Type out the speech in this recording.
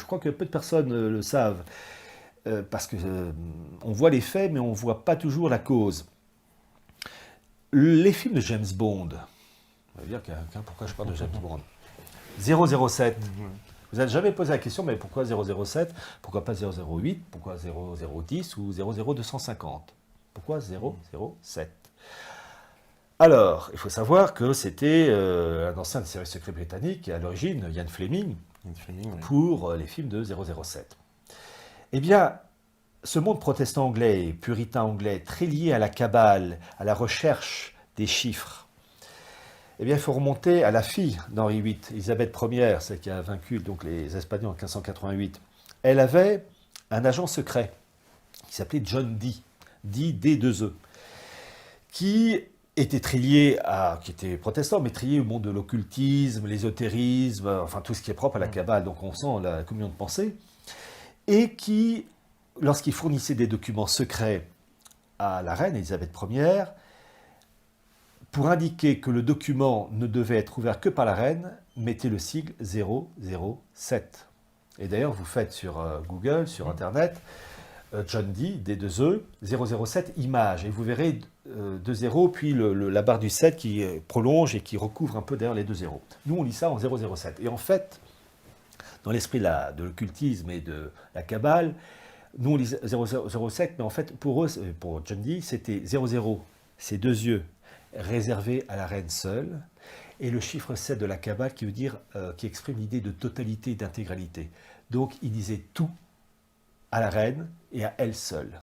crois que peu de personnes le savent, parce que on voit les faits, mais on ne voit pas toujours la cause. Les films de James Bond, on va dire pourquoi je parle de James Bond 007. Vous n'avez jamais posé la question, mais pourquoi 007? Pourquoi pas 008? Pourquoi 0010 ou 00250? Pourquoi 007? Alors, il faut savoir que c'était un ancien des services secrets britanniques, à l'origine, Ian Fleming, Oui. pour les films de 007. Eh bien, ce monde protestant anglais, puritain anglais, très lié à la cabale, à la recherche des chiffres, eh bien, il faut remonter à la fille d'Henri VIII, Elisabeth Ier, celle qui a vaincu donc, les Espagnols en 1588. Elle avait un agent secret qui s'appelait John Dee, dit D2E, qui était très lié qui était protestant, mais très lié au monde de l'occultisme, l'ésotérisme, enfin tout ce qui est propre à la cabale, donc on sent la communion de pensée, et qui, lorsqu'il fournissait des documents secrets à la reine Elisabeth Ier, pour indiquer que le document ne devait être ouvert que par la reine, mettez le sigle 007. Et d'ailleurs, vous faites sur Google, sur Internet, John Dee, D2E, 007 images, et vous verrez 2 zéros, puis la barre du 7 qui prolonge et qui recouvre un peu derrière les 2 zéros. Nous, on lit ça en 007. Et en fait, dans l'esprit de l'occultisme et de la cabale, nous, on lit 007, mais en fait, pour eux, pour John Dee, c'était 00, ces 2 yeux, réservés à la reine seule, et le chiffre 7 de la cabale qui veut dire, qui exprime l'idée de totalité et d'intégralité. Donc, il disait tout à la reine et à elle seule.